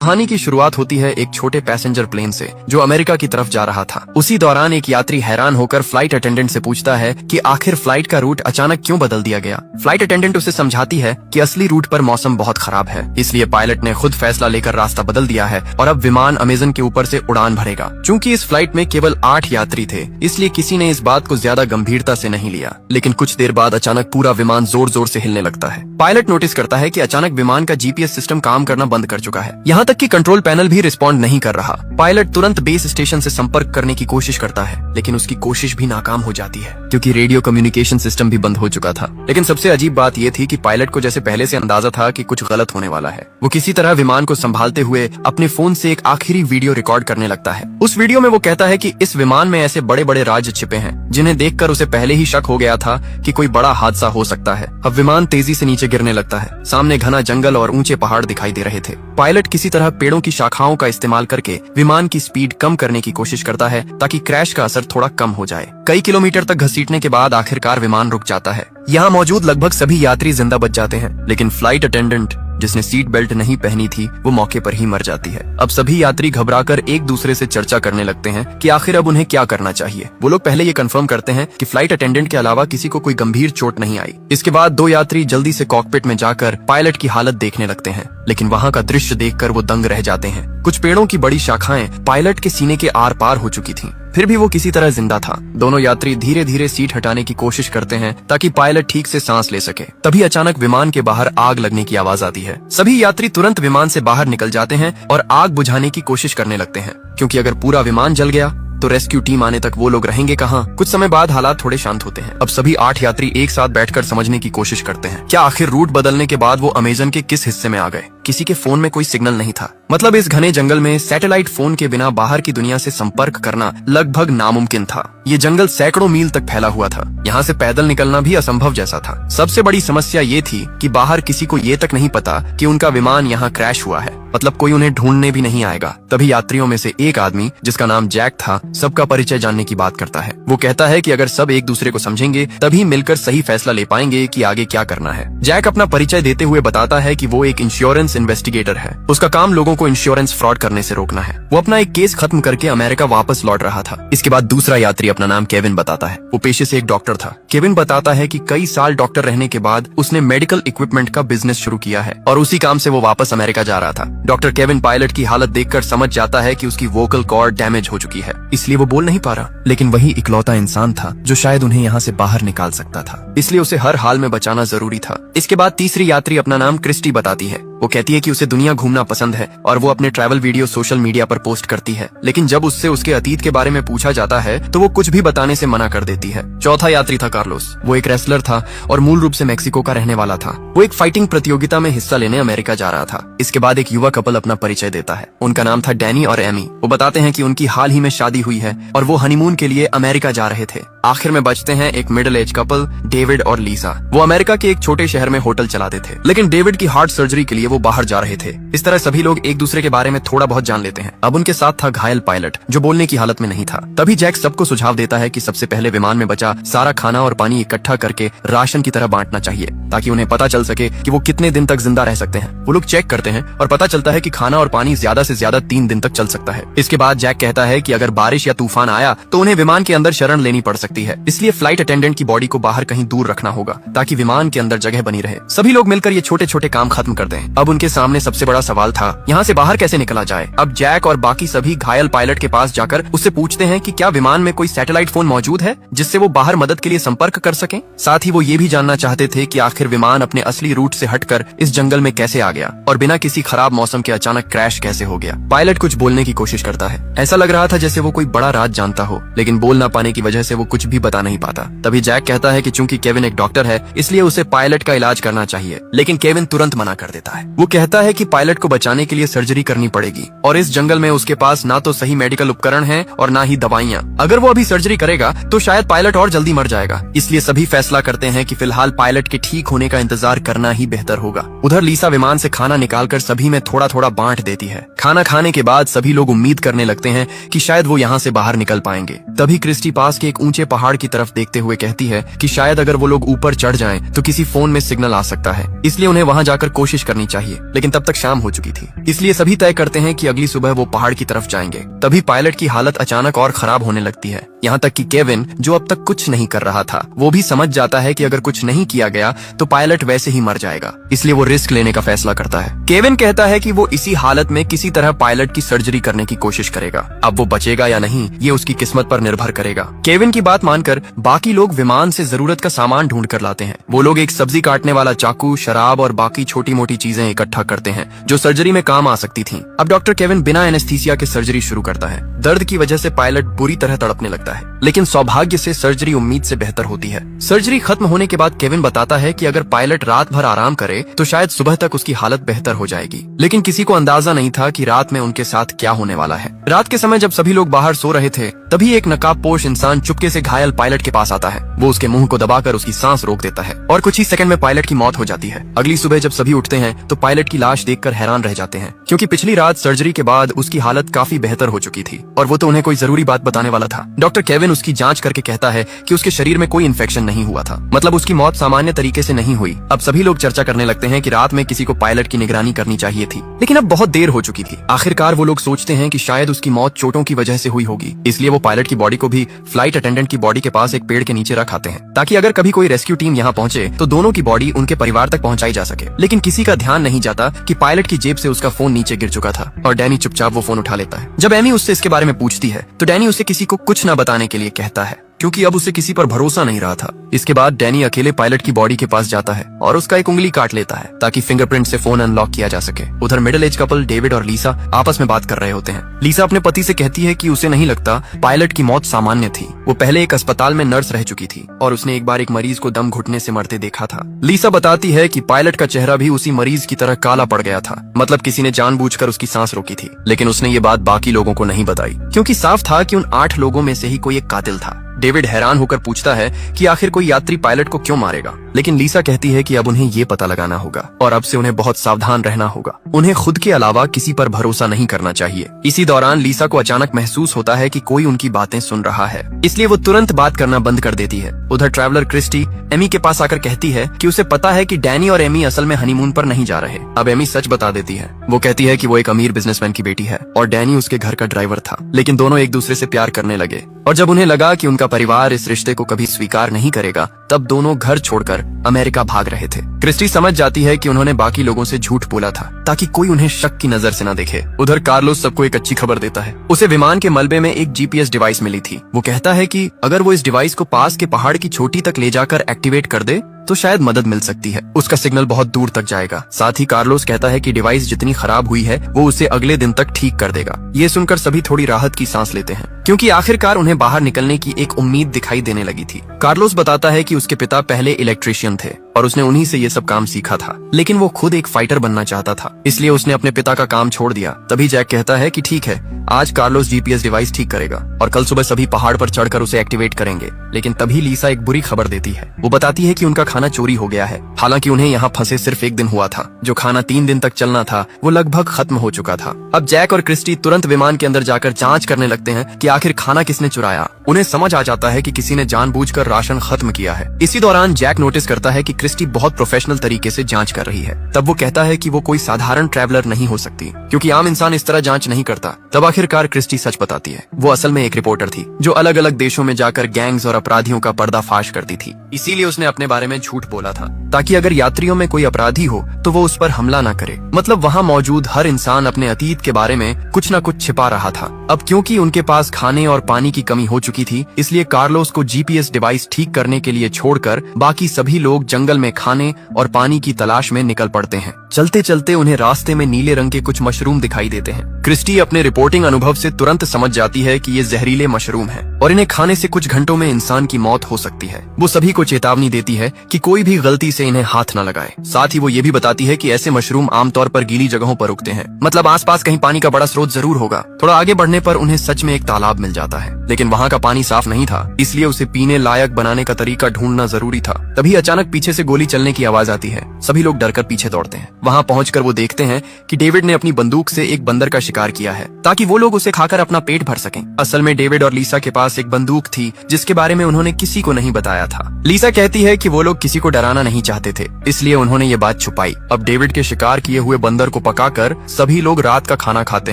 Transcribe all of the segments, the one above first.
कहानी की शुरुआत होती है एक छोटे पैसेंजर प्लेन से जो अमेरिका की तरफ जा रहा था। उसी दौरान एक यात्री हैरान होकर फ्लाइट अटेंडेंट से पूछता है कि आखिर फ्लाइट का रूट अचानक क्यों बदल दिया गया। फ्लाइट अटेंडेंट उसे समझाती है कि असली रूट पर मौसम बहुत खराब है, इसलिए पायलट ने खुद फैसला लेकर रास्ता बदल दिया है और अब विमान अमेजन के ऊपर से उड़ान भरेगा। चूंकि इस फ्लाइट में केवल 8 यात्री थे, इसलिए किसी ने इस बात को ज्यादा गंभीरता से नहीं लिया। लेकिन कुछ देर बाद अचानक पूरा विमान जोर जोर से हिलने लगता है। पायलट नोटिस करता है कि अचानक विमान का जीपीएस सिस्टम काम करना बंद कर चुका है, यहाँ तक कि कंट्रोल पैनल भी रिस्पॉन्ड नहीं कर रहा। पायलट तुरंत बेस स्टेशन से संपर्क करने की कोशिश करता है, लेकिन उसकी कोशिश भी नाकाम हो जाती है क्योंकि रेडियो कम्युनिकेशन सिस्टम भी बंद हो चुका था। लेकिन सबसे अजीब बात यह थी कि पायलट को जैसे पहले से अंदाजा था कि कुछ गलत होने वाला है। वो किसी तरह विमान को संभालते हुए अपने फोन से एक आखिरी वीडियो रिकॉर्ड करने लगता है। उस वीडियो में वो कहता है कि इस विमान में ऐसे बड़े बड़े राज छिपे हैं जिन्हें देखकर उसे पहले ही शक हो गया था कि कोई बड़ा हादसा हो सकता है। अब विमान तेजी से नीचे गिरने लगता है। सामने घना जंगल और ऊंचे पहाड़ दिखाई दे रहे थे। पायलट किसी तरह पेड़ों की शाखाओं का इस्तेमाल करके विमान की स्पीड कम करने की कोशिश करता है ताकि क्रैश का असर थोड़ा कम हो जाए। कई किलोमीटर तक घसीटने के बाद आखिरकार विमान रुक जाता है। यहाँ मौजूद लगभग सभी यात्री जिंदा बच जाते हैं, लेकिन फ्लाइट अटेंडेंट जिसने सीट बेल्ट नहीं पहनी थी वो मौके पर ही मर जाती है। अब सभी यात्री घबराकर एक दूसरे से चर्चा करने लगते हैं कि आखिर अब उन्हें क्या करना चाहिए। वो लोग पहले ये कंफर्म करते हैं कि फ्लाइट अटेंडेंट के अलावा किसी को कोई गंभीर चोट नहीं आई। इसके बाद 2 यात्री जल्दी से कॉकपिट में जाकर पायलट की हालत देखने लगते हैं, लेकिन वहाँ का दृश्य देखकर वो दंग रह जाते हैं। कुछ पेड़ों की बड़ी शाखाएं पायलट के सीने के आर पार हो चुकी थीं, फिर भी वो किसी तरह जिंदा था। दोनों यात्री धीरे धीरे सीट हटाने की कोशिश करते हैं ताकि पायलट ठीक से सांस ले सके। तभी अचानक विमान के बाहर आग लगने की आवाज आती है। सभी यात्री तुरंत विमान से बाहर निकल जाते हैं और आग बुझाने की कोशिश करने लगते हैं, क्योंकि अगर पूरा विमान जल गया तो रेस्क्यू टीम आने तक वो लोग रहेंगे कहाँ। कुछ समय बाद हालात थोड़े शांत होते हैं। अब सभी 8 यात्री एक साथ बैठकर समझने की कोशिश करते हैं क्या आखिर रूट बदलने के बाद वो अमेजन के किस हिस्से में आ गए। किसी के फोन में कोई सिग्नल नहीं था, मतलब इस घने जंगल में सैटेलाइट फोन के बिना बाहर की दुनिया से संपर्क करना लगभग नामुमकिन था। ये जंगल सैकड़ों मील तक फैला हुआ था, यहाँ से पैदल निकलना भी असंभव जैसा था। सबसे बड़ी समस्या ये थी कि बाहर किसी को ये तक नहीं पता कि उनका विमान यहाँ क्रैश हुआ है, मतलब कोई उन्हें ढूंढने भी नहीं आएगा। तभी यात्रियों में से एक आदमी जिसका नाम जैक था सबका परिचय जानने की बात करता है। वो कहता है कि अगर सब एक दूसरे को समझेंगे तभी मिलकर सही फैसला ले पाएंगे कि आगे क्या करना है। जैक अपना परिचय देते हुए बताता है कि वो एक इंश्योरेंस इन्वेस्टिगेटर है। उसका काम लोगों को इंश्योरेंस फ्रॉड करने से रोकना है। वो अपना एक केस खत्म करके अमेरिका वापस लौट रहा था। इसके बाद दूसरा यात्री अपना नाम केविन बताता है। वो पेशे से एक डॉक्टर था। केविन बताता है कि कई साल डॉक्टर रहने के बाद उसने मेडिकल इक्विपमेंट का बिजनेस शुरू किया है और उसी काम से वो वापस अमेरिका जा रहा था। डॉक्टर केविन पायलट की हालत देखकर समझ जाता है कि उसकी वोकल कॉर्ड डैमेज हो चुकी है, इसलिए वो बोल नहीं पा रहा। लेकिन वही इकलौता इंसान था जो शायद उन्हें यहाँ से बाहर निकाल सकता था, इसलिए उसे हर हाल में बचाना जरूरी था। इसके बाद तीसरी यात्री अपना नाम क्रिस्टी बताती है। वो कहती है कि उसे दुनिया घूमना पसंद है और वो अपने ट्रैवल वीडियो सोशल मीडिया पर पोस्ट करती है, लेकिन जब उससे उसके अतीत के बारे में पूछा जाता है तो वो कुछ भी बताने से मना कर देती है। चौथा यात्री था कार्लोस। वो एक रेसलर था और मूल रूप से मेक्सिको का रहने वाला था। वो एक फाइटिंग प्रतियोगिता में हिस्सा लेने अमेरिका जा रहा था। इसके बाद एक युवा कपल अपना परिचय देता है। उनका नाम था डैनी और एमी। वो बताते हैं कि उनकी हाल ही में शादी हुई है और वो हनीमून के लिए अमेरिका जा रहे थे। आखिर में बचते हैं एक मिडिल एज कपल, डेविड और लीसा। वो अमेरिका के एक छोटे शहर में होटल चलाते थे, लेकिन डेविड की हार्ट सर्जरी के लिए वो बाहर जा रहे थे। इस तरह सभी लोग एक दूसरे के बारे में थोड़ा बहुत जान लेते हैं। अब उनके साथ था घायल पायलट जो बोलने की हालत में नहीं था। तभी जैक सबको सुझाव देता है कि सबसे पहले विमान में बचा सारा खाना और पानी इकट्ठा करके राशन की तरह बांटना चाहिए ताकि उन्हें पता चल सके कि वो कितने दिन तक जिंदा रह सकते हैं। वो लोग चेक करते हैं और पता चलता है कि खाना और पानी ज्यादा से ज्यादा 3 दिन तक चल सकता है। इसके बाद जैक कहता है कि अगर बारिश या तूफान आया तो उन्हें विमान के अंदर शरण लेनी पड़ सकती है, इसलिए फ्लाइट अटेंडेंट की बॉडी को बाहर कहीं दूर रखना होगा ताकि विमान के अंदर जगह बनी रहे। सभी लोग मिलकर ये छोटे छोटे काम खत्म कर दें। अब उनके सामने सबसे बड़ा सवाल था यहाँ से बाहर कैसे निकला जाए। अब जैक और बाकी सभी घायल पायलट के पास जाकर उससे पूछते हैं कि क्या विमान में कोई सैटेलाइट फोन मौजूद है जिससे वो बाहर मदद के लिए संपर्क कर सकें। साथ ही वो ये भी जानना चाहते थे कि आखिर विमान अपने असली रूट से हटकर इस जंगल में कैसे आ गया और बिना किसी खराब मौसम के अचानक क्रैश कैसे हो गया। पायलट कुछ बोलने की कोशिश करता है। ऐसा लग रहा था जैसे वो कोई बड़ा राज जानता हो, लेकिन बोल ना पाने की वजह से वो कुछ भी बता नहीं पाता। तभी जैक कहता है कि चूंकि केविन एक डॉक्टर है इसलिए उसे पायलट का इलाज करना चाहिए, लेकिन केविन तुरंत मना कर देता है। वो कहता है कि पायलट को बचाने के लिए सर्जरी करनी पड़ेगी और इस जंगल में उसके पास ना तो सही मेडिकल उपकरण है और ना ही दवाइयाँ। अगर वो अभी सर्जरी करेगा तो शायद पायलट और जल्दी मर जाएगा, इसलिए सभी फैसला करते हैं कि फिलहाल पायलट के ठीक होने का इंतजार करना ही बेहतर होगा। उधर लीसा विमान से खाना निकालकर सभी में थोड़ा थोड़ा बांट देती है। खाना खाने के बाद सभी लोग उम्मीद करने लगते हैं कि शायद वो यहाँ से बाहर निकल पाएंगे। तभी क्रिस्टी पास के एक ऊंचे पहाड़ की तरफ देखते हुए कहती है कि शायद अगर वो लोग ऊपर चढ़ जाएं तो किसी फोन में सिग्नल आ सकता है, इसलिए उन्हें वहां जाकर कोशिश करनी चाहिए। लेकिन तब तक शाम हो चुकी थी, इसलिए सभी तय करते हैं कि अगली सुबह वो पहाड़ की तरफ जाएंगे। तभी पायलट की हालत अचानक और खराब होने लगती है, यहाँ तक कि केविन, जो अब तक कुछ नहीं कर रहा था, वो भी समझ जाता है कि अगर कुछ नहीं किया गया तो पायलट वैसे ही मर जाएगा। इसलिए वो रिस्क लेने का फैसला करता है। केविन कहता है कि वो इसी हालत में किसी तरह पायलट की सर्जरी करने की कोशिश करेगा। अब वो बचेगा या नहीं ये उसकी किस्मत पर निर्भर करेगा। केविन की बात मानकर बाकी लोग विमान से जरूरत का सामान ढूंढ कर लाते हैं। वो लोग एक सब्जी काटने वाला चाकू, शराब और बाकी छोटी मोटी चीजें इकट्ठा करते हैं जो सर्जरी में काम आ सकती थीं। अब डॉक्टर केविन बिना एनेस्थीसिया के सर्जरी शुरू करता है। दर्द की वजह से पायलट बुरी तरह तड़पने लगता है, लेकिन सौभाग्य से सर्जरी उम्मीद से बेहतर होती है। सर्जरी खत्म होने के बाद केविन बताता है कि अगर पायलट रात भर आराम करे तो शायद सुबह तक उसकी हालत बेहतर हो जाएगी। लेकिन किसी को अंदाजा नहीं था कि रात में उनके साथ क्या होने वाला है। रात के समय जब सभी लोग बाहर सो रहे थे, तभी एक नकाबपोश इंसान चुपके से घायल पायलट के पास आता है। वो उसके मुंह को दबाकर उसकी सांस रोक देता है और कुछ ही सेकंड में पायलट की मौत हो जाती है। अगली सुबह जब सभी उठते हैं तो पायलट की लाश देखकर हैरान रह जाते हैं, क्योंकि पिछली रात सर्जरी के बाद उसकी हालत काफी बेहतर हो चुकी थी और वो तो उन्हें कोई जरूरी बात बताने वाला था। डॉक्टर केविन उसकी जांच करके कहता है कि उसके शरीर में कोई इन्फेक्शन नहीं हुआ था, मतलब उसकी मौत सामान्य तरीके से नहीं हुई। अब सभी लोग चर्चा करने लगते हैं कि रात में किसी को पायलट की निगरानी करनी चाहिए थी, लेकिन अब बहुत देर हो चुकी थी। आखिरकार वो लोग सोचते हैं कि शायद उसकी मौत चोटों की वजह से हुई होगी, इसलिए वो पायलट की बॉडी को भी फ्लाइट अटेंडेंट की बॉडी के पास एक पेड़ के नीचे रख आते हैं, ताकि अगर कभी कोई रेस्क्यू टीम यहाँ पहुंचे तो दोनों की बॉडी उनके परिवार तक पहुंचाई जा सके। लेकिन किसी का ध्यान नहीं जाता कि पायलट की जेब से उसका फोन नीचे गिर चुका था और डैनी चुपचाप वो फोन उठा लेता है। जब एमी उससे इसके बारे में पूछती है तो डैनी उसे किसी को कुछ न बताने के लिए कहता है, क्योंकि अब उसे किसी पर भरोसा नहीं रहा था। इसके बाद डैनी अकेले पायलट की बॉडी के पास जाता है और उसका एक उंगली काट लेता है ताकि फिंगरप्रिंट से फोन अनलॉक किया जा सके। उधर मिडिल एज कपल डेविड और लीसा आपस में बात कर रहे होते हैं। लीसा अपने पति से कहती है कि उसे नहीं लगता पायलट की मौत सामान्य थी। वो पहले एक अस्पताल में नर्स रह चुकी थी और उसने एक बार एक मरीज को दम घुटने से मरते देखा था। लीसा बताती है कि पायलट का चेहरा भी उसी मरीज की तरह काला पड़ गया था, मतलब किसी ने जानबूझकर उसकी सांस रोकी थी। लेकिन उसने ये बात बाकी लोगों को नहीं बताई, क्योंकि साफ था कि उन 8 लोगों में से ही कोई एक कातिल था। डेविड हैरान होकर पूछता है कि आखिर कोई यात्री पायलट को क्यों मारेगा, लेकिन लीसा कहती है कि अब उन्हें ये पता लगाना होगा और अब से उन्हें बहुत सावधान रहना होगा। उन्हें खुद के अलावा किसी पर भरोसा नहीं करना चाहिए। इसी दौरान लीसा को अचानक महसूस होता है कि कोई उनकी बातें सुन रहा है, इसलिए वो तुरंत बात करना बंद कर देती है। उधर ट्रैवलर क्रिस्टी एमी के पास आकर कहती है कि उसे पता है कि डैनी और एमी असल में हनीमून पर नहीं जा रहे। अब एमी सच बता देती है। वो कहती है कि वो एक अमीर बिजनेसमैन की बेटी है और डैनी उसके घर का ड्राइवर था, लेकिन दोनों एक दूसरे से प्यार करने लगे और जब उन्हें लगा कि उनका परिवार इस रिश्ते को कभी स्वीकार नहीं करेगा, तब दोनों घर छोड़कर अमेरिका भाग रहे थे। क्रिस्टी समझ जाती है कि उन्होंने बाकी लोगों से झूठ बोला था ताकि कोई उन्हें शक की नजर से न देखे। उधर कार्लोस सबको एक अच्छी खबर देता है। उसे विमान के मलबे में एक जीपीएस डिवाइस मिली थी। वो कहता है कि अगर वो इस डिवाइस को पास के पहाड़ की चोटी तक ले जाकर एक्टिवेट कर दे तो शायद मदद मिल सकती है। उसका सिग्नल बहुत दूर तक जाएगा। साथ ही कार्लोस कहता है कि डिवाइस जितनी खराब हुई है वो उसे अगले दिन तक ठीक कर देगा। ये सुनकर सभी थोड़ी राहत की सांस लेते हैं, क्योंकि आखिरकार उन्हें बाहर निकलने की एक उम्मीद दिखाई देने लगी थी। कार्लोस बताता है कि उसके पिता पहले इलेक्ट्रिशियन थे और उसने उन्हीं से ये सब काम सीखा था, लेकिन वो खुद एक फाइटर बनना चाहता था, इसलिए उसने अपने पिता का काम छोड़ दिया। तभी जैक कहता है कि ठीक है, आज कार्लोस जीपीएस डिवाइस ठीक करेगा और कल सुबह सभी पहाड़ पर चढ़कर उसे एक्टिवेट करेंगे। लेकिन तभी लीसा एक बुरी खबर देती है। वो बताती है कि उनका खाना चोरी हो गया है। हालांकि उन्हें यहाँ फंसे सिर्फ 1 दिन हुआ था। जो खाना 3 दिन तक चलना था वो लगभग खत्म हो चुका था। अब जैक और क्रिस्टी तुरंत विमान के अंदर जाकर जांच करने लगते हैं कि आखिर खाना किसने चुराया। उन्हें समझ आ जाता है कि किसी ने जानबूझकर राशन खत्म किया है। इसी दौरान जैक नोटिस करता है कि क्रिस्टी बहुत प्रोफेशनल तरीके से जांच कर रही है। तब वो कहता है कि वो कोई साधारण ट्रैवलर नहीं हो सकती, क्योंकि आम इंसान इस तरह जांच नहीं करता। तब आखिरकार क्रिस्टी सच बताती है। वो असल में एक रिपोर्टर थी जो अलग अलग देशों में जाकर गैंग्स और अपराधियों का पर्दाफाश करती थी। इसीलिए उसने अपने बारे में झूठ बोला था ताकि अगर यात्रियों में कोई अपराधी हो तो वो उस पर हमला न करे। मतलब वहाँ मौजूद हर इंसान अपने अतीत के बारे में कुछ न कुछ छिपा रहा था। अब क्योंकि उनके पास खाने और पानी की कमी हो चुकी थी, इसलिए कार्लोस को जीपीएस डिवाइस ठीक करने के लिए छोड़कर बाकी सभी लोग जंगल में खाने और पानी की तलाश में निकल पड़ते हैं। चलते चलते उन्हें रास्ते में नीले रंग के कुछ मशरूम दिखाई देते हैं। क्रिस्टी अपने रिपोर्टिंग अनुभव से तुरंत समझ जाती है कि ये जहरीले मशरूम हैं और इन्हें खाने से कुछ घंटों में इंसान की मौत हो सकती है। वो सभी को चेतावनी देती है कि कोई भी गलती से इन्हें हाथ न लगाए। साथ ही वो ये भी बताती है कि ऐसे मशरूम आमतौर पर गीली जगहों पर उगते हैं, मतलब आसपास कहीं पानी का बड़ा स्रोत जरूर होगा। थोड़ा आगे बढ़ने पर उन्हें सच में एक तालाब मिल जाता है, लेकिन वहाँ का पानी साफ नहीं था, इसलिए उसे पीने लायक बनाने का तरीका ढूंढना जरूरी था। तभी अचानक पीछे से से गोली चलने की आवाज आती है। सभी लोग डरकर पीछे दौड़ते हैं। वहां पहुंचकर वो देखते हैं कि डेविड ने अपनी बंदूक से एक बंदर का शिकार किया है ताकि वो लोग उसे खाकर अपना पेट भर सकें। असल में डेविड और लीसा के पास एक बंदूक थी जिसके बारे में उन्होंने किसी को नहीं बताया था। लीसा कहती है कि वो लोग किसी को डराना नहीं चाहते थे, इसलिए उन्होंने ये बात छुपाई। अब डेविड के शिकार किए हुए बंदर को पकाकर सभी लोग रात का खाना खाते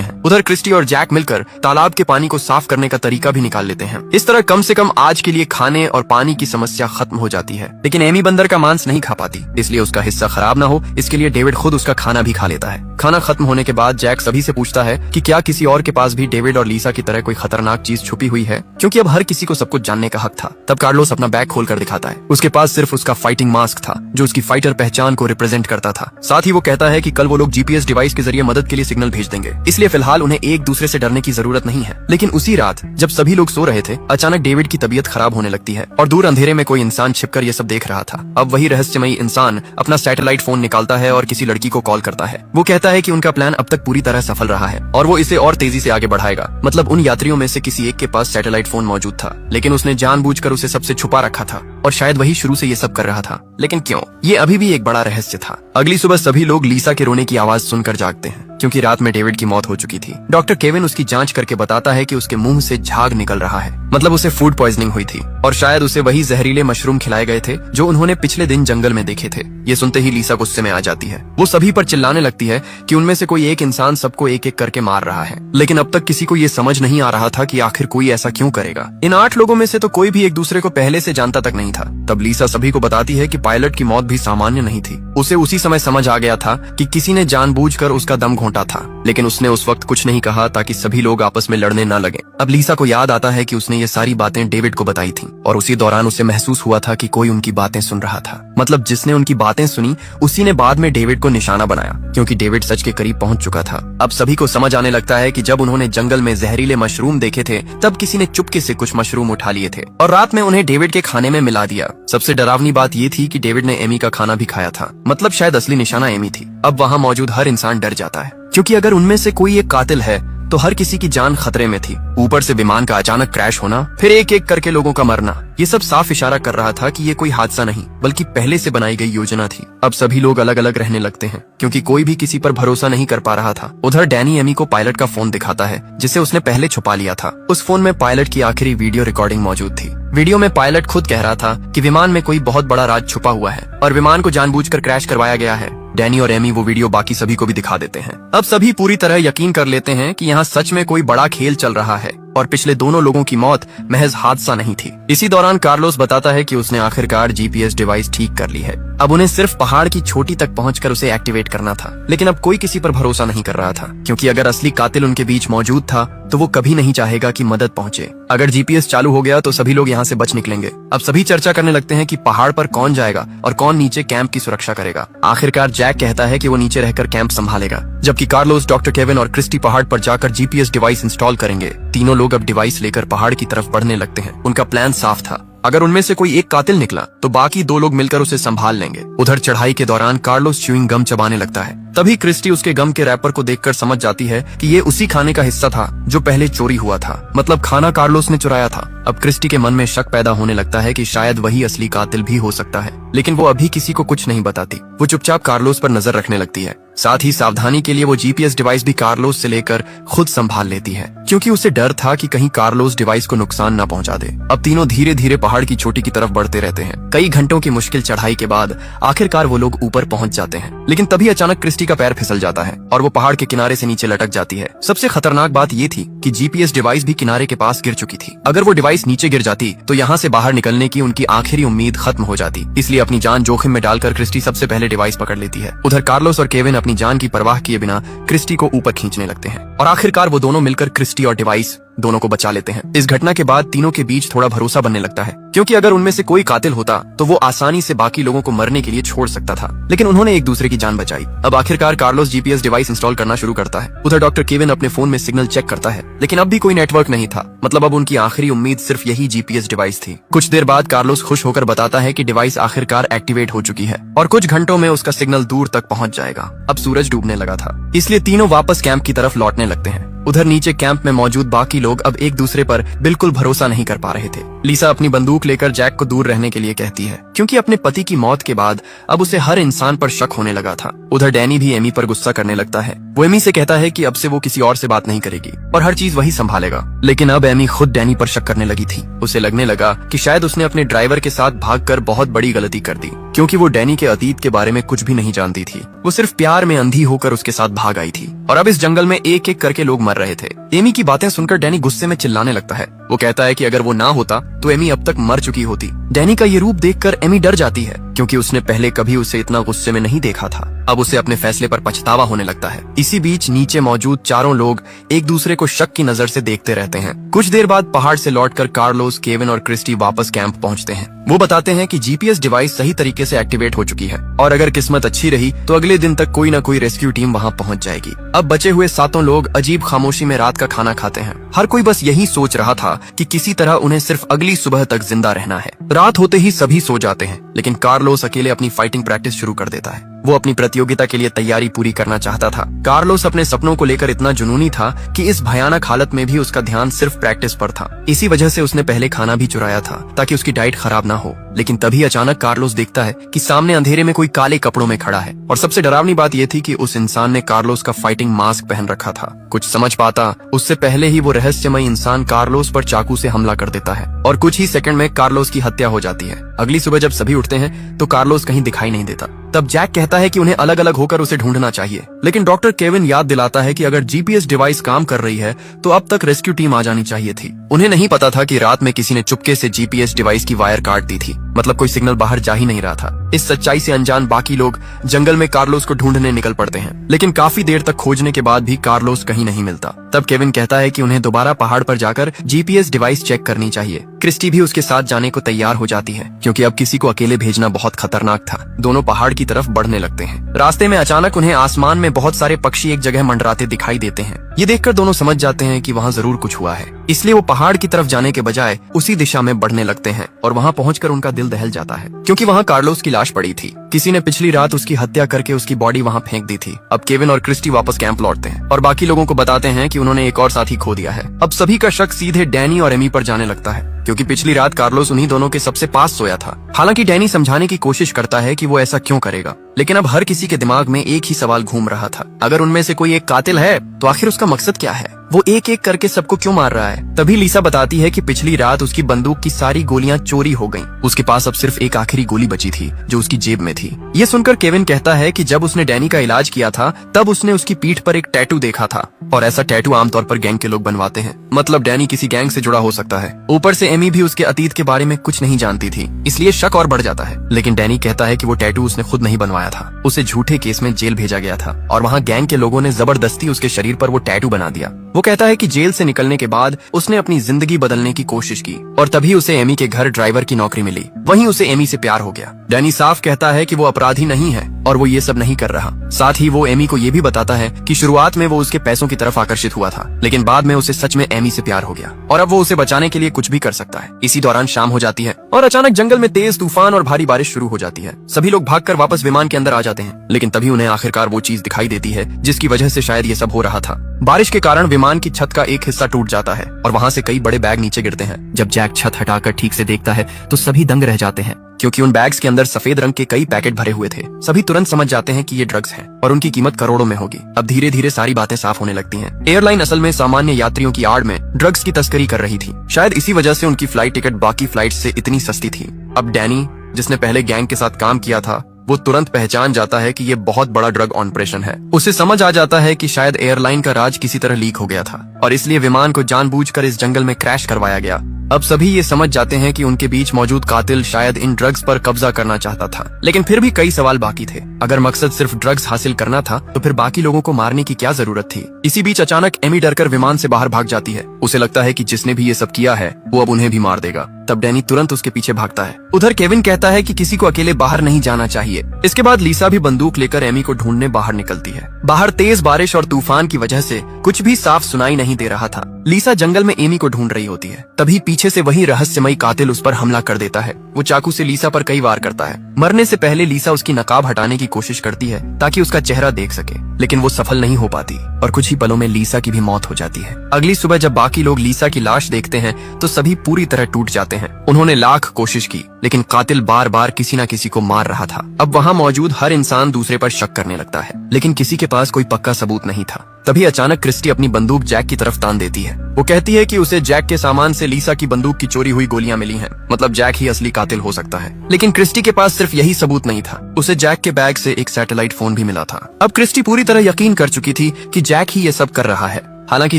हैं। उधर क्रिस्टी और जैक मिलकर तालाब के पानी को साफ करने का तरीका भी निकाल लेते हैं। इस तरह कम से कम आज के लिए खाने और पानी की समस्या खत्म हो जाती है। लेकिन एमी बंदर का मांस नहीं खा पाती, इसलिए उसका हिस्सा खराब ना हो इसके लिए डेविड खुद उसका खाना भी खा लेता है। खाना खत्म होने के बाद जैक सभी से पूछता है कि क्या किसी और के पास भी डेविड और लीसा की तरह कोई खतरनाक चीज छुपी हुई है, क्योंकि अब हर किसी को सब कुछ जानने का हक था। तब कार्लोस अपना बैग खोलकर दिखाता है। उसके पास सिर्फ उसका फाइटिंग मास्क था जो उसकी फाइटर पहचान को रिप्रेजेंट करता था। साथ ही वो कहता है कि कल वो लोग जीपीएस डिवाइस के जरिए मदद के लिए सिग्नल भेज देंगे, इसलिए फिलहाल उन्हें एक दूसरे से डरने की जरूरत नहीं है। लेकिन उसी रात जब सभी लोग सो रहे थे, अचानक डेविड की तबीयत खराब होने लगती है और दूर अंधेरे में कोई इंसान छिपकर ये सब देख रहा था। अब वही रहस्यमयी इंसान अपना सैटेलाइट फोन निकालता है और किसी लड़की को कॉल करता है। वो कहता है कि उनका प्लान अब तक पूरी तरह सफल रहा है और वो इसे और तेजी से आगे बढ़ाएगा। मतलब उन यात्रियों में से किसी एक के पास सैटेलाइट फोन मौजूद था, लेकिन उसने जानबूझकर उसे सबसे छुपा रखा था और शायद वही शुरू से ये सब कर रहा था। लेकिन क्यों, ये अभी भी एक बड़ा रहस्य था। अगली सुबह सभी लोग लीसा के रोने की आवाज सुनकर जागते हैं, क्योंकि रात में डेविड की मौत हो चुकी थी। डॉक्टर केविन उसकी जांच करके बताता है कि उसके मुंह से झाग निकल रहा है, मतलब उसे फूड पॉइजनिंग हुई थी और शायद उसे वही जहरीले मशरूम खिलाए गए थे जो उन्होंने पिछले दिन जंगल में देखे थे। ये सुनते ही लीसा गुस्से में आ जाती है। वो सभी पर चिल्लाने लगती है कि उनमें से कोई एक इंसान सबको एक एक करके मार रहा है। लेकिन अब तक किसी को ये समझ नहीं आ रहा था कि आखिर कोई ऐसा क्यों करेगा। इन 8 लोगों में से तो कोई भी एक दूसरे को पहले से जानता तक नहीं था। तब लीसा सभी को बताती है कि पायलट की मौत भी सामान्य नहीं थी। उसे उसी समय समझ आ गया था कि किसी ने जानबूझकर उसका दम घोंटा था, लेकिन उसने उस वक्त कुछ नहीं कहा ताकि सभी लोग आपस में लड़ने न लगे। अब लीसा को याद आता है कि उसने ये सारी बातें डेविड को बताई थी और उसी दौरान उसे महसूस हुआ था कि कोई उनकी बातें सुन रहा था। मतलब जिसने उनकी बातें सुनी उसी ने बाद में डेविड को निशाना बनाया, क्योंकि डेविड सच के करीब पहुंच चुका था। अब सभी को समझ आने लगता है कि जब उन्होंने जंगल में जहरीले मशरूम देखे थे तब किसी ने चुपके से कुछ मशरूम उठा लिए थे और रात में उन्हें डेविड के खाने में मिला दिया। सबसे डरावनी बात ये थी कि डेविड ने एमी का खाना भी खाया था, मतलब शायद असली निशाना एमी थी। अब वहाँ मौजूद हर इंसान डर जाता है, क्योंकि अगर उनमें से कोई एक कातिल है तो हर किसी की जान खतरे में थी। ऊपर से विमान का अचानक क्रैश होना, फिर एक एक करके लोगों का मरना, ये सब साफ इशारा कर रहा था कि ये कोई हादसा नहीं बल्कि पहले से बनाई गई योजना थी। अब सभी लोग अलग अलग रहने लगते हैं, क्योंकि कोई भी किसी पर भरोसा नहीं कर पा रहा था। उधर डैनी एमी को पायलट का फोन दिखाता है जिसे उसने पहले छुपा लिया था। उस फोन में पायलट की आखिरी वीडियो रिकॉर्डिंग मौजूद थी। वीडियो में पायलट खुद कह रहा था कि विमान में कोई बहुत बड़ा राज छुपा हुआ है और विमान को जानबूझकर क्रैश करवाया गया है। डैनी और एमी वो वीडियो बाकी सभी को भी दिखा देते हैं। अब सभी पूरी तरह यकीन कर लेते हैं कि यहाँ सच में कोई बड़ा खेल चल रहा है और पिछले दोनों लोगों की मौत महज हादसा नहीं थी। इसी दौरान कार्लोस बताता है कि उसने आखिरकार जीपीएस डिवाइस ठीक कर ली है। अब उन्हें सिर्फ पहाड़ की चोटी तक पहुंचकर उसे एक्टिवेट करना था, लेकिन अब कोई किसी पर भरोसा नहीं कर रहा था, क्योंकि अगर असली कातिल उनके बीच मौजूद था तो वो कभी नहीं चाहेगा कि मदद पहुंचे। अगर जीपीएस चालू हो गया तो सभी लोग यहाँ से बच निकलेंगे। अब सभी चर्चा करने लगते हैं कि पहाड़ पर कौन जाएगा और कौन नीचे कैंप की सुरक्षा करेगा। आखिरकार जैक कहता है कि वो नीचे रहकर कैंप संभालेगा, जबकि कार्लोस, डॉक्टर केविन और क्रिस्टी पहाड़ पर जाकर जीपीएस डिवाइस इंस्टॉल करेंगे। तीनों लोग अब डिवाइस लेकर पहाड़ की तरफ बढ़ने लगते हैं। उनका प्लान साफ था, अगर उनमें से कोई एक कातिल निकला तो बाकी 2 लोग मिलकर उसे संभाल लेंगे। उधर चढ़ाई के दौरान कार्लोस च्यूइंग गम चबाने लगता है। तभी क्रिस्टी उसके गम के रैपर को देखकर समझ जाती है कि ये उसी खाने का हिस्सा था जो पहले चोरी हुआ था, मतलब खाना कार्लोस ने चुराया था। अब क्रिस्टी के मन में शक पैदा होने लगता है कि शायद वही असली कातिल भी हो सकता है, लेकिन वो अभी किसी को कुछ नहीं बताती। वो चुपचाप कार्लोस पर नजर रखने लगती है। साथ ही सावधानी के लिए वो जीपीएस डिवाइस भी कार्लोस से लेकर खुद संभाल लेती है, क्योंकि उसे डर था कि कहीं कार्लोस डिवाइस को नुकसान न पहुंचा दे। अब तीनों धीरे धीरे पहाड़ की चोटी की तरफ बढ़ते रहते हैं। कई घंटों की मुश्किल चढ़ाई के बाद आखिरकार वो लोग ऊपर पहुंच जाते हैं, लेकिन तभी अचानक क्रिस्टी का पैर फिसल जाता है और वो पहाड़ के किनारे से नीचे लटक जाती है। सबसे खतरनाक बात ये थी कि जीपीएस डिवाइस भी किनारे के पास गिर चुकी थी। अगर वो डिवाइस नीचे गिर जाती तो यहाँ से बाहर निकलने की उनकी आखिरी उम्मीद खत्म हो जाती। इसलिए अपनी जान जोखिम में डालकर क्रिस्टी सबसे पहले डिवाइस पकड़ लेती है। उधर कार्लोस और केविन अपनी जान की परवाह किए बिना क्रिस्टी को ऊपर खींचने लगते हैं और आखिरकार वो दोनों मिलकर क्रिस्टी और डिवाइस दोनों को बचा लेते हैं। इस घटना के बाद तीनों के बीच थोड़ा भरोसा बनने लगता है, क्योंकि अगर उनमें से कोई कातिल होता तो वो आसानी से बाकी लोगों को मरने के लिए छोड़ सकता था, लेकिन उन्होंने एक दूसरे की जान बचाई। अब आखिरकार कार्लोस जीपीएस डिवाइस इंस्टॉल करना शुरू करता है। उधर डॉक्टर केविन अपने फोन में सिग्नल चेक करता है, लेकिन अब भी कोई नेटवर्क नहीं था। मतलब अब उनकी आखिरी उम्मीद सिर्फ यही जीपीएस डिवाइस थी। कुछ देर बाद कार्लोस खुश होकर बताता है कि डिवाइस आखिरकार एक्टिवेट हो चुकी है और कुछ घंटों में उसका सिग्नल दूर तक पहुंच जाएगा। अब सूरज डूबने लगा था, इसलिए तीनों वापस कैंप की तरफ लौटने लगते हैं। उधर नीचे कैंप में मौजूद बाकी लोग अब एक दूसरे पर बिल्कुल भरोसा नहीं कर पा रहे थे। लिसा अपनी बंदूक लेकर जैक को दूर रहने के लिए कहती है, क्योंकि अपने पति की मौत के बाद अब उसे हर इंसान पर शक होने लगा था। उधर डैनी भी एमी पर गुस्सा करने लगता है। वो एमी से कहता है कि अब से वो किसी और से बात नहीं करेगी और हर चीज वही संभालेगा। लेकिन अब एमी खुद डैनी पर शक करने लगी थी। उसे लगने लगा कि शायद उसने अपने ड्राइवर के साथ भागकर बहुत बड़ी गलती कर दी, क्योंकि वो डैनी के अतीत के बारे में कुछ भी नहीं जानती थी। वो सिर्फ प्यार में अंधी होकर उसके साथ भाग आई थी और अब इस जंगल में एक एक करके लोग मर रहे थे। एमी की बातें सुनकर डैनी गुस्से में चिल्लाने लगता है। वो कहता है कि अगर वो ना होता तो एमी अब तक मर चुकी होती। डैनी का ये रूप देखकर एमी डर जाती है, क्योंकि उसने पहले कभी उसे इतना गुस्से में नहीं देखा था। अब उसे अपने फैसले पर पछतावा होने लगता है। इसी बीच नीचे मौजूद चारों लोग एक दूसरे को शक की नजर से देखते रहते हैं। कुछ देर बाद पहाड़ से लौटकर कार्लोस, केविन और क्रिस्टी वापस कैंप पहुंचते हैं। वो बताते हैं कि जीपीएस डिवाइस सही तरीके से एक्टिवेट हो चुकी है और अगर किस्मत अच्छी रही तो अगले दिन तक कोई न कोई रेस्क्यू टीम वहां पहुंच जाएगी। अब बचे हुए 7 लोग अजीब खामोशी में रात का खाना खाते हैं। हर कोई बस यही सोच रहा था कि किसी तरह उन्हें सिर्फ अगली सुबह तक जिंदा रहना है। रात होते ही सभी सो जाते हैं, लेकिन कार्लोस अकेले अपनी फाइटिंग प्रैक्टिस शुरू कर देता है। वो अपनी प्रतियोगिता के लिए तैयारी पूरी करना चाहता था। कार्लोस अपने सपनों को लेकर इतना जुनूनी था कि इस भयानक हालत में भी उसका ध्यान सिर्फ प्रैक्टिस पर था। इसी वजह से उसने पहले खाना भी चुराया था ताकि उसकी डाइट खराब ना हो। लेकिन तभी अचानक कार्लोस देखता है कि सामने अंधेरे में कोई काले कपड़ों में खड़ा है और सबसे डरावनी बात यह थी कि उस इंसान ने कार्लोस का फाइटिंग मास्क पहन रखा था। कुछ समझ पाता उससे पहले ही वो रहस्यमय इंसान कार्लोस पर चाकू से हमला कर देता है और कुछ ही सेकंड में कार्लोस की हत्या हो जाती है। अगली सुबह जब सभी उठते हैं तो कार्लोस कहीं दिखाई नहीं देता। तब जैक कहता है कि उन्हें अलग अलग होकर उसे ढूंढना चाहिए, लेकिन डॉक्टर केविन याद दिलाता है कि अगर जीपीएस डिवाइस काम कर रही है तो अब तक रेस्क्यू टीम आ जानी चाहिए थी। उन्हें नहीं पता था कि रात में किसी ने चुपके से जीपीएस डिवाइस की वायर काट दी थी, मतलब कोई सिग्नल बाहर जा ही नहीं रहा था। इस सच्चाई से अनजान बाकी लोग जंगल में कार्लोस को ढूंढने निकल पड़ते हैं, लेकिन काफी देर तक खोजने के बाद भी कार्लोस कहीं नहीं मिलता। तब केविन कहता है कि उन्हें दोबारा पहाड़ पर जाकर जीपीएस डिवाइस चेक करनी चाहिए। क्रिस्टी भी उसके साथ जाने को तैयार हो जाती है, क्योंकि अब किसी को अकेले भेजना बहुत खतरनाक था। दोनों पहाड़ की तरफ बढ़ने लगते हैं। रास्ते में अचानक उन्हें आसमान में बहुत सारे पक्षी एक जगह मंडराते दिखाई देते हैं। ये देखकर दोनों समझ जाते हैं कि वहाँ जरूर कुछ हुआ है, इसलिए वो पहाड़ की तरफ जाने के बजाय उसी दिशा में बढ़ने लगते हैं और वहाँ पहुंचकर उनका दिल दहल जाता है, क्योंकि वहाँ कार्लोस की लाश पड़ी थी। किसी ने पिछली रात उसकी हत्या करके उसकी बॉडी वहाँ फेंक दी थी। अब केविन और क्रिस्टी वापस कैंप लौटते हैं और बाकी लोगों को बताते हैं कि उन्होंने एक और साथी खो दिया है। अब सभी का शक सीधे डैनी और एमी पर जाने लगता है, क्योंकि पिछली रात कार्लोस उन्हीं दोनों के सबसे पास सोया था। हालांकि डैनी समझाने की कोशिश करता है कि वो ऐसा क्यों करेगा, लेकिन अब हर किसी के दिमाग में एक ही सवाल घूम रहा था, अगर उनमें से कोई एक कातिल है तो आखिर उसका मकसद क्या है? वो एक एक करके सबको क्यों मार रहा है? तभी लिसा बताती है कि पिछली रात उसकी बंदूक की सारी गोलियां चोरी हो गईं। उसके पास अब सिर्फ एक आखिरी गोली बची थी जो उसकी जेब में थी। ये सुनकर केविन कहता है कि जब उसने डैनी का इलाज किया था तब उसने उसकी पीठ पर एक टैटू देखा था, और ऐसा टैटू आमतौर पर गैंग के लोग बनवाते हैं, मतलब डैनी किसी गैंग से जुड़ा हो सकता है। ऊपर से एमी भी उसके अतीत के बारे में कुछ नहीं जानती थी, इसलिए शक और बढ़ जाता है। लेकिन डैनी कहता है कि वो टैटू उसने खुद नहीं बनवाया था, उसे झूठे केस में जेल भेजा गया था और वहाँ गैंग के लोगों ने जबरदस्ती उसके शरीर पर वो टैटू बना दिया। वो कहता है कि जेल से निकलने के बाद उसने अपनी जिंदगी बदलने की कोशिश की और तभी उसे एमी के घर ड्राइवर की नौकरी मिली। वहीं उसे एमी से प्यार हो गया। डैनी साफ कहता है कि वो अपराधी नहीं है और वो ये सब नहीं कर रहा। साथ ही वो एमी को ये भी बताता है कि शुरुआत में वो उसके पैसों की तरफ आकर्षित हुआ था, लेकिन बाद में उसे सच में एमी से प्यार हो गया और अब वो उसे बचाने के लिए कुछ भी कर सकता है। इसी दौरान शाम हो जाती है और अचानक जंगल में तेज तूफान और भारी बारिश शुरू हो जाती है। सभी लोग भागकर वापस विमान के अंदर आ जाते हैं, लेकिन तभी उन्हें आखिरकार वो चीज दिखाई देती है जिसकी वजह से शायद ये सब हो रहा था। बारिश के कारण विमान की छत का एक हिस्सा टूट जाता है और वहाँ से कई बड़े बैग नीचे गिरते हैं। जब जैक छत हटाकर ठीक से देखता है तो सभी दंग रह जाते हैं, क्योंकि उन बैग्स के अंदर सफेद रंग के कई पैकेट भरे हुए थे। सभी तुरंत समझ जाते हैं कि ये ड्रग्स हैं और उनकी कीमत करोड़ों में होगी। अब धीरे धीरे सारी बातें साफ होने लगती हैं। एयरलाइन असल में सामान्य यात्रियों की आड़ में ड्रग्स की तस्करी कर रही थी। शायद इसी वजह से उनकी फ्लाइट टिकट बाकी फ्लाइट से इतनी सस्ती थी। अब डैनी, जिसने पहले गैंग के साथ काम किया था, वो तुरंत पहचान जाता है कि ये बहुत बड़ा ड्रग ऑपरेशन है। उसे समझ आ जाता है कि शायद एयरलाइन का राज किसी तरह लीक हो गया था और इसलिए विमान को जानबूझकर इस जंगल में क्रैश करवाया गया। अब सभी ये समझ जाते हैं कि उनके बीच मौजूद कातिल शायद इन ड्रग्स पर कब्जा करना चाहता था, लेकिन फिर भी कई सवाल बाकी थे। अगर मकसद सिर्फ ड्रग्स हासिल करना था तो फिर बाकी लोगों को मारने की क्या जरूरत थी? इसी बीच अचानक एमी डरकर विमान से बाहर भाग जाती है। उसे लगता है कि जिसने भी ये सब किया है वो अब उन्हें भी मार देगा। तब डैनी तुरंत उसके पीछे भागता है। उधर केविन कहता है कि किसी को अकेले बाहर नहीं जाना चाहिए। इसके बाद लीसा भी बंदूक लेकर एमी को ढूंढने बाहर निकलती है। बाहर तेज बारिश और तूफान की वजह से कुछ भी साफ सुनाई नहीं दे रहा था। लीसा जंगल में एमी को ढूंढ रही होती है। तभी पीछे से वही रहस्यमयी कातिल उस पर हमला कर देता है। वो चाकू से लीसा पर कई वार करता है। मरने से पहले लीसा उसकी नकाब हटाने की कोशिश करती है ताकि उसका चेहरा देख सके, लेकिन वो सफल नहीं हो पाती और कुछ ही पलों में लीसा की भी मौत हो जाती है। अगली सुबह जब बाकी लोग लीसा की लाश देखते हैं तो सभी पूरी तरह टूट जाते हैं। उन्होंने लाख कोशिश की, लेकिन कातिल बार बार किसी न किसी को मार रहा था। अब वहाँ मौजूद हर इंसान दूसरे पर शक करने लगता है, लेकिन किसी के पास कोई पक्का सबूत नहीं था। तभी अचानक क्रिस्टी अपनी बंदूक जैक की तरफ तान देती है। वो कहती है कि उसे जैक के सामान से लीसा की बंदूक की चोरी हुई गोलियां मिली हैं, मतलब जैक ही असली कातिल हो सकता है। लेकिन क्रिस्टी के पास सिर्फ यही सबूत नहीं था, उसे जैक के बैग से एक सैटेलाइट फोन भी मिला था। अब क्रिस्टी पूरी तरह यकीन कर चुकी थी कि जैक ही ये सब कर रहा है। हालांकि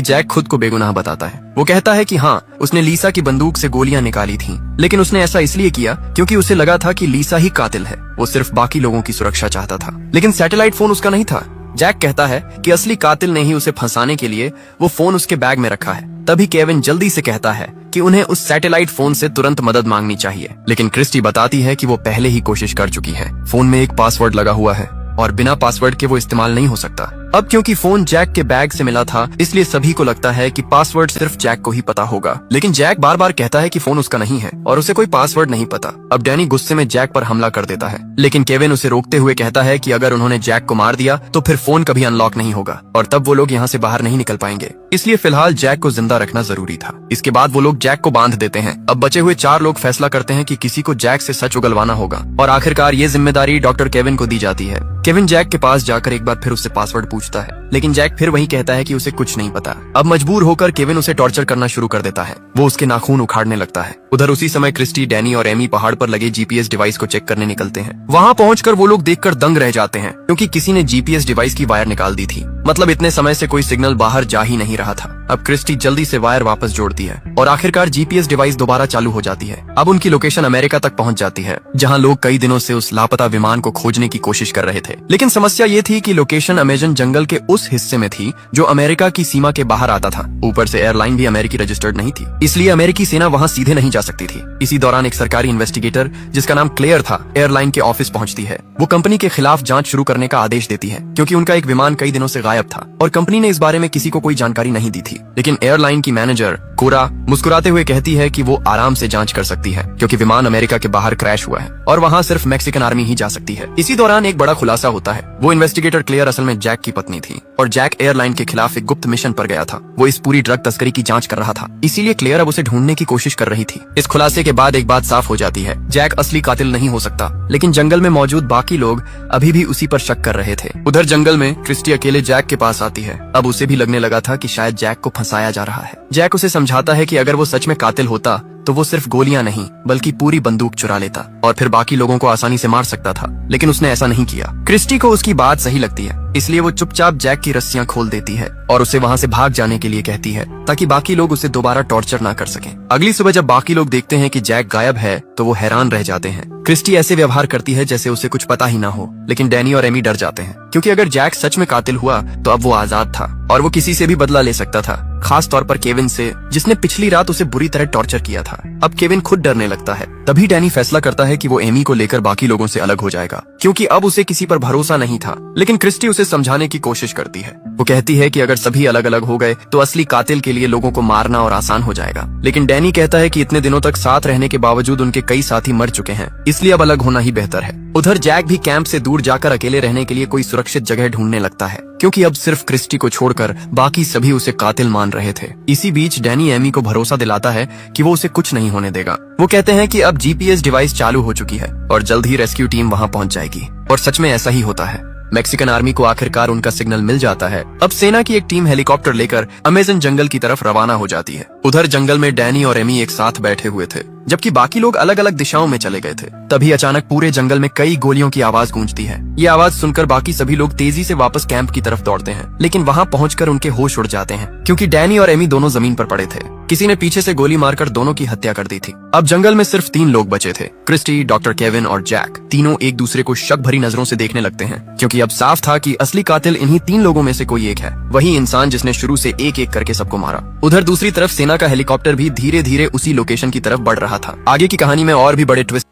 जैक खुद को बेगुनाह बताता है। वो कहता है कि हाँ, उसने लीसा की बंदूक से गोलियां निकाली थीं, लेकिन उसने ऐसा इसलिए किया क्योंकि उसे लगा था कि लीसा ही कातिल है। वो सिर्फ बाकी लोगों की सुरक्षा चाहता था, लेकिन सैटेलाइट फोन उसका नहीं था। जैक कहता है कि असली कातिल ने ही उसे फंसाने के लिए वो फोन उसके बैग में रखा है। तभी केविन जल्दी से कहता है कि उन्हें उस सैटेलाइट फोन से तुरंत मदद मांगनी चाहिए, लेकिन क्रिस्टी बताती है कि वो पहले ही कोशिश कर चुकी है। फोन में एक पासवर्ड लगा हुआ है और बिना पासवर्ड के वो इस्तेमाल नहीं हो सकता। अब क्योंकि फोन जैक के बैग से मिला था, इसलिए सभी को लगता है कि पासवर्ड सिर्फ जैक को ही पता होगा। लेकिन जैक बार बार कहता है कि फोन उसका नहीं है और उसे कोई पासवर्ड नहीं पता। अब डैनी गुस्से में जैक पर हमला कर देता है, लेकिन केविन उसे रोकते हुए कहता है कि अगर उन्होंने जैक को मार दिया तो फिर फोन कभी अनलॉक नहीं होगा और तब वो लोग यहाँ से बाहर नहीं निकल पाएंगे। इसलिए फिलहाल जैक को जिंदा रखना जरूरी था। इसके बाद वो लोग जैक को बांध देते हैं। अब बचे हुए 4 लोग फैसला करते हैं कि किसी को जैक से सच उगलवाना होगा और आखिरकार ये जिम्मेदारी डॉक्टर केविन को दी जाती है। केविन जैक के पास जाकर एक बार फिर उससे पासवर्ड पूछता है, लेकिन जैक फिर वही कहता है कि उसे कुछ नहीं पता। अब मजबूर होकर केविन उसे टॉर्चर करना शुरू कर देता है। वो उसके नाखून उखाड़ने लगता है। उधर उसी समय क्रिस्टी, डैनी और एमी पहाड़ पर लगे जीपीएस डिवाइस को चेक करने निकलते हैं। वहाँ पहुंचकर वो लोग देखकर दंग रह जाते हैं, क्योंकि किसी ने जीपीएस डिवाइस की वायर निकाल दी थी। मतलब इतने समय से कोई सिग्नल बाहर जा ही नहीं रहा था। अब क्रिस्टी जल्दी से वायर वापस जोड़ती है और आखिरकार जीपीएस डिवाइस दोबारा चालू हो जाती है। अब उनकी लोकेशन अमेरिका तक पहुंच जाती है, जहां लोग कई दिनों से उस लापता विमान को खोजने की कोशिश कर रहे थे। लेकिन समस्या ये थी कि लोकेशन अमेजन जंगल के उस हिस्से में थी जो अमेरिका की सीमा के बाहर आता था। ऊपर से एयरलाइन भी अमेरिकी रजिस्टर्ड नहीं थी, इसलिए अमेरिकी सेना वहां सीधे नहीं जा सकती थी। इसी दौरान एक सरकारी इन्वेस्टिगेटर जिसका नाम क्लेयर था, एयरलाइन के ऑफिस पहुंचती है। वो कंपनी के खिलाफ जांच शुरू करने का आदेश देती है, क्योंकि उनका एक विमान कई दिनों से गायब था और कंपनी ने इस बारे में किसी को कोई जानकारी नहीं दी थी। लेकिन एयरलाइन की मैनेजर कोरा मुस्कुराते हुए कहती है कि वो आराम से जांच कर सकती है, क्योंकि विमान अमेरिका के बाहर क्रैश हुआ है और वहाँ सिर्फ मैक्सिकन आर्मी ही जा सकती है। इसी दौरान एक बड़ा खुलासा होता है। वो इन्वेस्टिगेटर क्लेयर असल में जैक की पत्नी थी और जैक एयरलाइन के खिलाफ एक गुप्त मिशन पर गया था। वो इस पूरी ड्रग तस्करी की जांच कर रहा था, इसीलिए क्लेयर अब उसे ढूंढने की कोशिश कर रही थी। इस खुलासे के बाद एक बात साफ हो जाती है, जैक असली कातिल नहीं हो सकता। लेकिन जंगल में मौजूद बाकी लोग अभी भी उसी पर शक कर रहे थे। उधर जंगल में क्रिस्टी अकेले जैक के पास आती है। अब उसे भी लगने लगा था कि शायद जैक को फंसाया जा रहा है। जैक उसे समझाता है कि अगर वो सच में कातिल होता तो वो सिर्फ गोलियां नहीं बल्कि पूरी बंदूक चुरा लेता और फिर बाकी लोगों को आसानी से मार सकता था, लेकिन उसने ऐसा नहीं किया। क्रिस्टी को उसकी बात सही लगती है, इसलिए वो चुपचाप जैक की रस्सियां खोल देती है और उसे वहां से भाग जाने के लिए कहती है, ताकि बाकी लोग उसे दोबारा टॉर्चर ना कर सकें। अगली सुबह जब बाकी लोग देखते हैं कि जैक गायब है तो वो हैरान रह जाते हैं। क्रिस्टी ऐसे व्यवहार करती है जैसे उसे कुछ पता ही ना हो, लेकिन डैनी और एमी डर जाते हैं, क्योंकि अगर जैक सच में कातिल हुआ तो अब वो आजाद था और वो किसी से भी बदला ले सकता था, खास तौर पर केविन से, जिसने पिछली रात उसे बुरी तरह टॉर्चर किया था। अब केविन खुद डरने लगता है। तभी डैनी फैसला करता है कि वो एमी को लेकर बाकी लोगों से अलग हो जाएगा, क्योंकि अब उसे किसी पर भरोसा नहीं था। लेकिन क्रिस्टी उसे समझाने की कोशिश करती है। वो कहती है कि अगर सभी अलग अलग हो गए तो असली कातिल के लिए लोगों को मारना और आसान हो जाएगा। लेकिन डैनी कहता है कि इतने दिनों तक साथ रहने के बावजूद उनके कई साथी मर चुके हैं, इसलिए अब अलग होना ही बेहतर है। उधर जैक भी कैंप से दूर जाकर अकेले रहने के लिए कोई सुरक्षित जगह ढूंढने लगता है, क्योंकि अब सिर्फ क्रिस्टी को छोड़कर बाकी सभी उसे कातिल मान रहे थे। इसी बीच डैनी एमी को भरोसा दिलाता है कि वो उसे कुछ नहीं होने देगा। वो कहते हैं कि अब जीपीएस डिवाइस चालू हो चुकी है और जल्द ही रेस्क्यू टीम वहां पहुंच जाएगी। और सच में ऐसा ही होता है। मैक्सिकन आर्मी को आखिरकार उनका सिग्नल मिल जाता है। अब सेना की एक टीम हेलीकॉप्टर लेकर अमेजन जंगल की तरफ रवाना हो जाती है। उधर जंगल में डैनी और एमी एक साथ बैठे हुए थे, जबकि बाकी लोग अलग अलग दिशाओं में चले गए थे। तभी अचानक पूरे जंगल में कई गोलियों की आवाज गूंजती है। ये आवाज सुनकर बाकी सभी लोग तेजी से वापस कैंप की तरफ दौड़ते हैं, लेकिन वहां पहुंचकर उनके होश उड़ जाते हैं, क्योंकि डैनी और एमी दोनों जमीन पर पड़े थे। किसी ने पीछे से गोली मारकर दोनों की हत्या कर दी थी। अब जंगल में सिर्फ 3 लोग बचे थे, क्रिस्टी, डॉक्टर केविन और जैक। तीनों एक दूसरे को शक भरी नजरों से देखने लगते हैं, क्योंकि अब साफ था कि असली कातिल इन्हीं 3 लोगों में से कोई एक है, वही इंसान जिसने शुरू से एक एक करके सबको मारा। उधर दूसरी तरफ सेना का हेलीकॉप्टर भी धीरे धीरे उसी लोकेशन की तरफ बढ़ रहा रहा था। आगे की कहानी में और भी बड़े ट्विस्ट